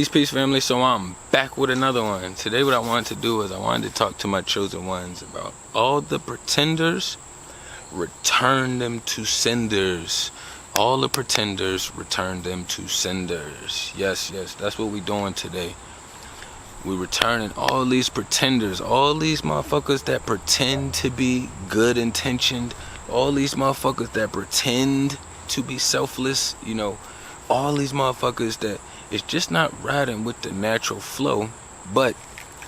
Peace, family. So I'm back with another one. Today what I wanted to do is I wanted to talk to my chosen ones about all the pretenders, return them to senders. All the pretenders, return them to senders. Yes, that's what we're doing today. We're returning all these pretenders, all these motherfuckers that pretend to be good intentioned, all these motherfuckers that pretend to be selfless, all these motherfuckers that is just not riding with the natural flow, but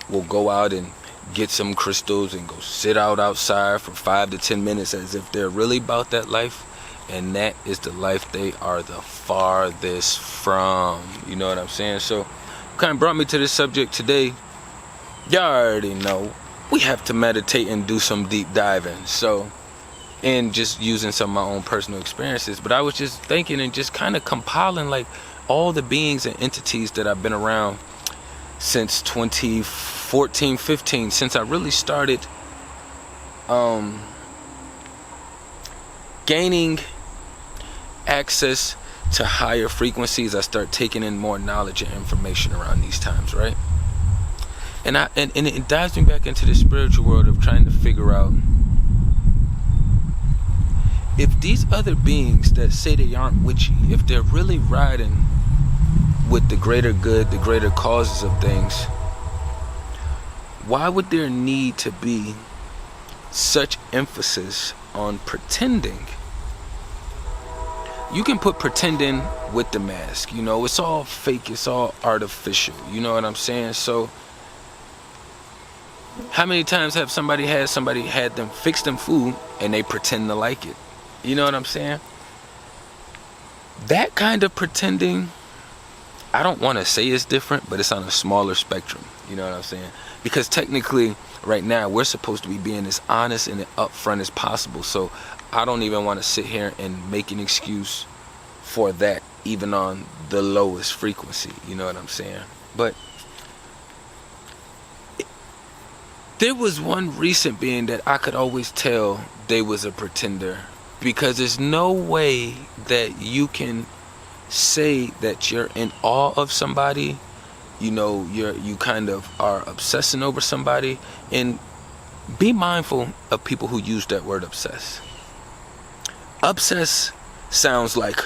will go out and get some crystals and go sit outside for 5 to 10 minutes as if they're really about that life, and that is the life they are the farthest from. You know what I'm saying? So kind of brought me to this subject today. Y'all already know we have to meditate and do some deep diving, and just using some of my own personal experiences. But I was just thinking and just kind of compiling like all the beings and entities that I've been around since 2014, 15, since I really started gaining access to higher frequencies. I start taking in more knowledge and information around these times, right? And it dives me back into the spiritual world of trying to figure out if these other beings that say they aren't witchy, if they're really riding with the greater good, the greater causes of things, why would there need to be such emphasis on pretending? You can put pretending with the mask, it's all fake, it's all artificial, you know what I'm saying? So how many times have somebody had them fix them food and they pretend to like it? You know what I'm saying? That kind of pretending, I don't want to say it's different, but it's on a smaller spectrum. You know what I'm saying? Because technically, right now, we're supposed to be being as honest and upfront as possible. So I don't even want to sit here and make an excuse for that, even on the lowest frequency. You know what I'm saying? But there was one recent being that I could always tell they was a pretender, because there's no way that you can say that you're in awe of somebody, you kind of are obsessing over somebody. And be mindful of people who use that word obsess. Obsess sounds like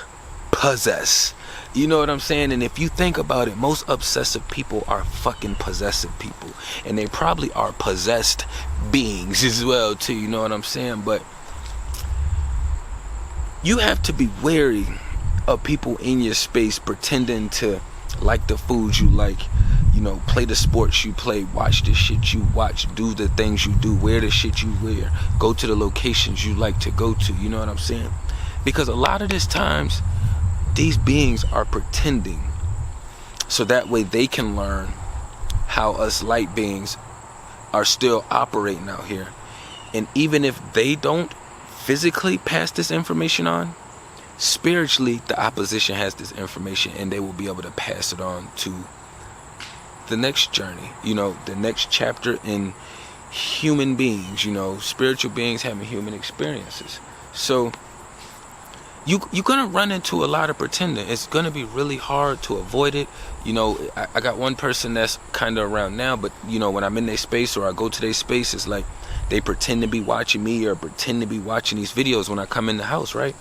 possess. You know what I'm saying? And if you think about it, most obsessive people are fucking possessive people, and they probably are possessed beings as well too. You know what I'm saying? But you have to be wary of people in your space pretending to like the foods you like, play the sports you play, watch the shit you watch, do the things you do, wear the shit you wear, go to the locations you like to go to. You know what I'm saying? Because a lot of this times these beings are pretending so that way they can learn how us light beings are still operating out here. And even if they don't physically pass this information on, spiritually the opposition has this information, and they will be able to pass it on to the next journey, the next chapter in human beings, spiritual beings having human experiences. So you're gonna run into a lot of pretending. It's gonna be really hard to avoid it. I got one person that's kind of around now, but when I'm in their space or I go to their space, it's like they pretend to be watching me or pretend to be watching these videos when I come in the house, right?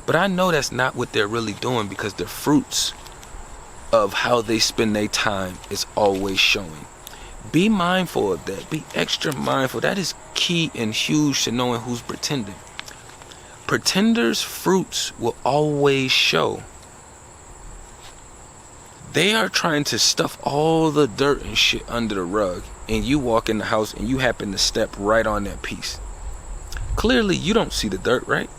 But I know that's not what they're really doing, because the fruits of how they spend their time is always showing. Be mindful of that. Be extra mindful. That is key and huge to knowing who's pretending. Pretenders' fruits will always show. They are trying to stuff all the dirt and shit under the rug, and you walk in the house and you happen to step right on that piece. Clearly you don't see the dirt, right?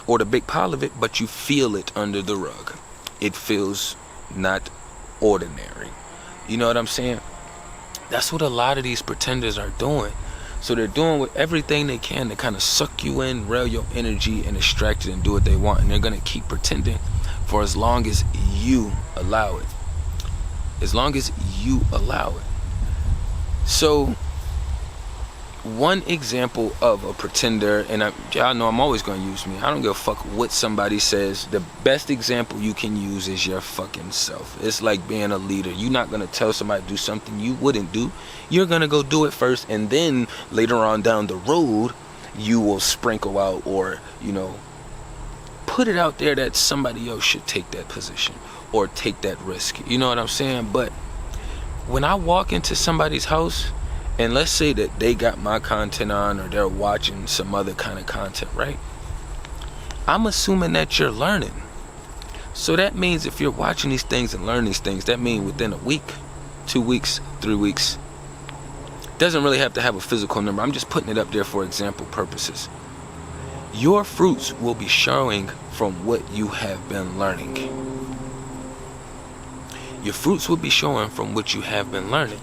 Or the big pile of it, but you feel it under the rug. It feels not ordinary. You know what I'm saying? That's what a lot of these pretenders are doing. So they're doing with everything they can to kind of suck you in, rail your energy, and extract it and do what they want. And they're going to keep pretending for as long as you allow it. As long as you allow it. So one example of a pretender, and y'all know I'm always going to use me. I don't give a fuck what somebody says. The best example you can use is your fucking self. It's like being a leader. You're not going to tell somebody to do something you wouldn't do. You're going to go do it first, and then later on down the road, you will sprinkle out or, put it out there that somebody else should take that position or take that risk. You know what I'm saying? But when I walk into somebody's house, and let's say that they got my content on or they're watching some other kind of content, right? I'm assuming that you're learning. So that means if you're watching these things and learning these things, that means within a week, 2 weeks, 3 weeks, doesn't really have to have a physical number. I'm just putting it up there for example purposes. Your fruits will be showing from what you have been learning. Your fruits will be showing from what you have been learning.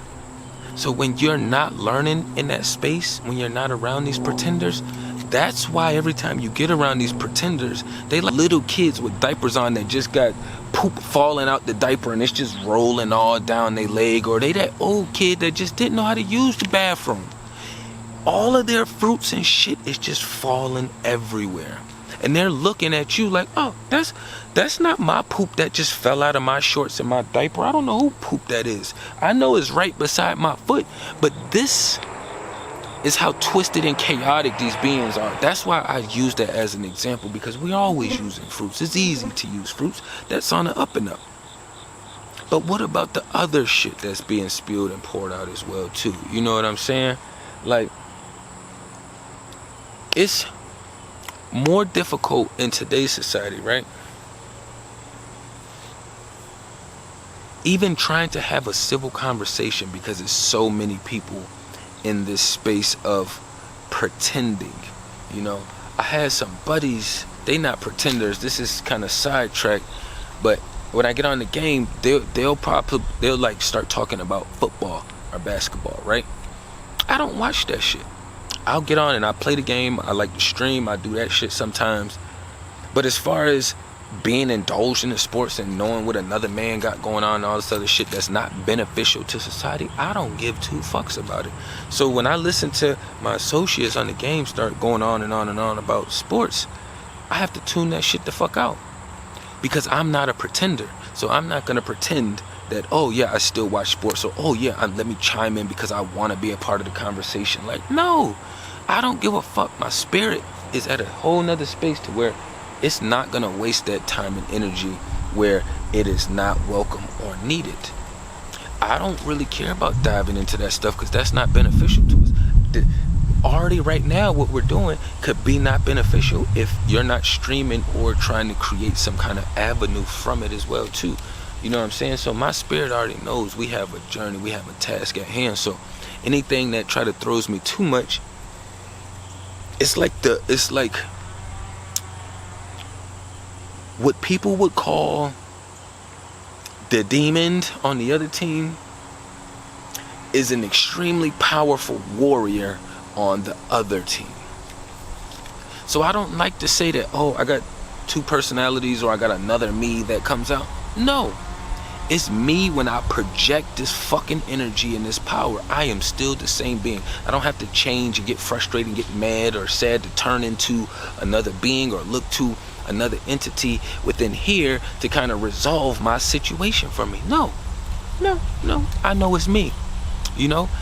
So when you're not learning in that space, when you're not around these pretenders, that's why every time you get around these pretenders, they like little kids with diapers on that just got poop falling out the diaper and it's just rolling all down their leg, or they that old kid that just didn't know how to use the bathroom. All of their fruits and shit is just falling everywhere. And they're looking at you like, oh, that's not my poop that just fell out of my shorts and my diaper. I don't know who poop that is. I know it's right beside my foot, but this is how twisted and chaotic these beings are. That's why I use that as an example, because we're always using fruits. It's easy to use fruits. That's on the up and up. But what about the other shit that's being spewed and poured out as well too? You know what I'm saying? Like, it's more difficult in today's society, right? Even trying to have a civil conversation, because there's so many people in this space of pretending. I had some buddies, they not pretenders, this is kind of sidetracked, but when I get on the game, they'll like start talking about football or basketball, right? I don't watch that shit. I'll get on and I play the game. I like to stream. I do that shit sometimes. But as far as being indulged in the sports and knowing what another man got going on and all this other shit that's not beneficial to society, I don't give two fucks about it. So when I listen to my associates on the game start going on and on and on about sports, I have to tune that shit the fuck out. Because I'm not a pretender. So I'm not going to pretend that, oh yeah, I still watch sports. So, oh yeah, let me chime in because I want to be a part of the conversation. Like, no, I don't give a fuck. My spirit is at a whole nother space to where it's not going to waste that time and energy where it is not welcome or needed. I don't really care about diving into that stuff because that's not beneficial to us. Already right now, what we're doing could be not beneficial if you're not streaming or trying to create some kind of avenue from it as well too. You know what I'm saying? So my spirit already knows we have a journey, we have a task at hand. So anything that try to throws me too much, it's like what people would call the demon on the other team is an extremely powerful warrior on the other team. So I don't like to say that, oh, I got two personalities or I got another me that comes out. No. It's me when I project this fucking energy and this power. I am still the same being. I don't have to change and get frustrated and get mad or sad to turn into another being or look to another entity within here to kind of resolve my situation for me. No. I know it's me.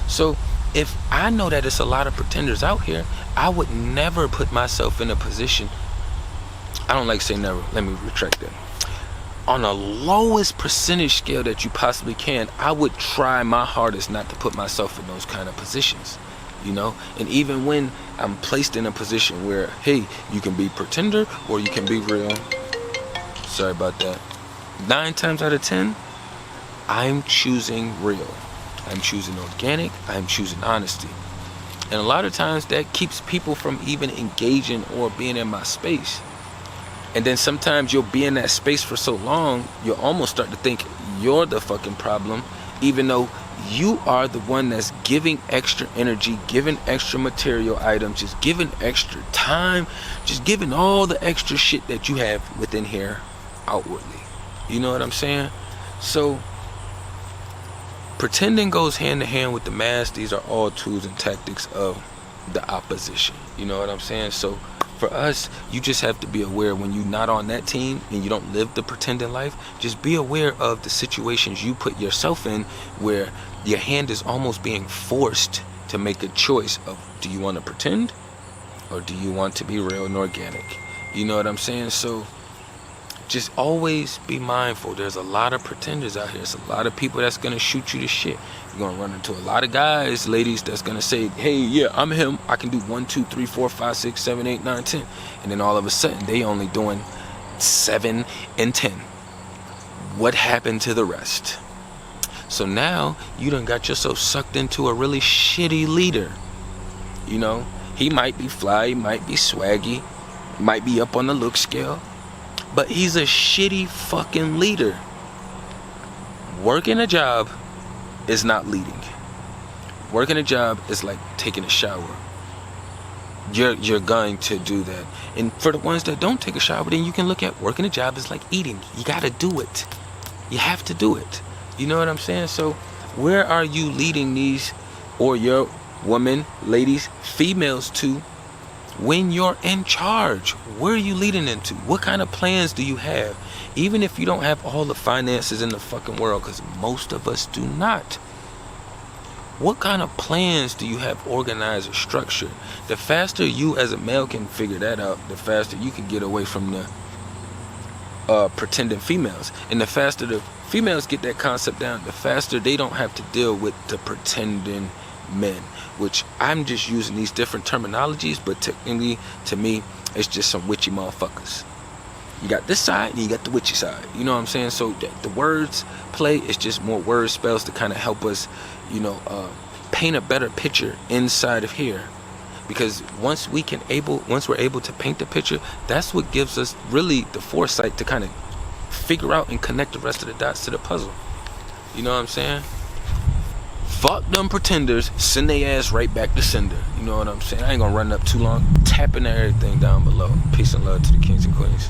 So if I know that it's a lot of pretenders out here, I would never put myself in a position. I don't like saying never. Let me retract that. On the lowest percentage scale that you possibly can, I would try my hardest not to put myself in those kind of positions, and even when I'm placed in a position where, hey, you can be pretender or you can be real, sorry about that, 9 times out of 10, I'm choosing real, I'm choosing organic, I'm choosing honesty. And a lot of times that keeps people from even engaging or being in my space. And then sometimes you'll be in that space for so long, you'll almost start to think you're the fucking problem, even though you are the one that's giving extra energy, giving extra material items, just giving extra time, just giving all the extra shit that you have within here outwardly. You know what I'm saying? So pretending goes hand in hand with the mask. These are all tools and tactics of the opposition. You know what I'm saying? So for us, you just have to be aware when you're not on that team and you don't live the pretending life. Just be aware of the situations you put yourself in where your hand is almost being forced to make a choice of, do you want to pretend or do you want to be real and organic? You know what I'm saying? So just always be mindful. There's a lot of pretenders out here. There's a lot of people that's going to shoot you to shit. You're going to run into a lot of guys, ladies, that's going to say, hey, yeah, I'm him. I can do 1, 2, 3, 4, 5, 6, 7, 8, 9, 10. And then all of a sudden, they only doing 7 and 10. What happened to the rest? So now you done got yourself sucked into a really shitty leader. You know, he might be fly, he might be swaggy, might be up on the look scale, but he's a shitty fucking leader. Working a job is not leading. Working a job is like taking a shower. You're going to do that. And for the ones that don't take a shower, then you can look at working a job is like eating. You gotta do it. You have to do it. You know what I'm saying? So where are you leading these, or your women, ladies, females to when you're in charge? Where are you leading into? What kind of plans do you have? Even if you don't have all the finances in the fucking world, because most of us do not. What kind of plans do you have organized or structured? The faster you as a male can figure that out, the faster you can get away from the pretending females. And the faster the females get that concept down, the faster they don't have to deal with the pretending men. Which I'm just using these different terminologies, but technically, to me, it's just some witchy motherfuckers. You got this side and you got the witchy side. You know what I'm saying? So the words play is just more word spells to kind of help us, paint a better picture inside of here. Because once we're able to paint the picture, that's what gives us really the foresight to kind of figure out and connect the rest of the dots to the puzzle. You know what I'm saying? Fuck them pretenders, send their ass right back to sender. You know what I'm saying? I ain't gonna run up too long. Tapping everything down below. Peace and love to the kings and queens.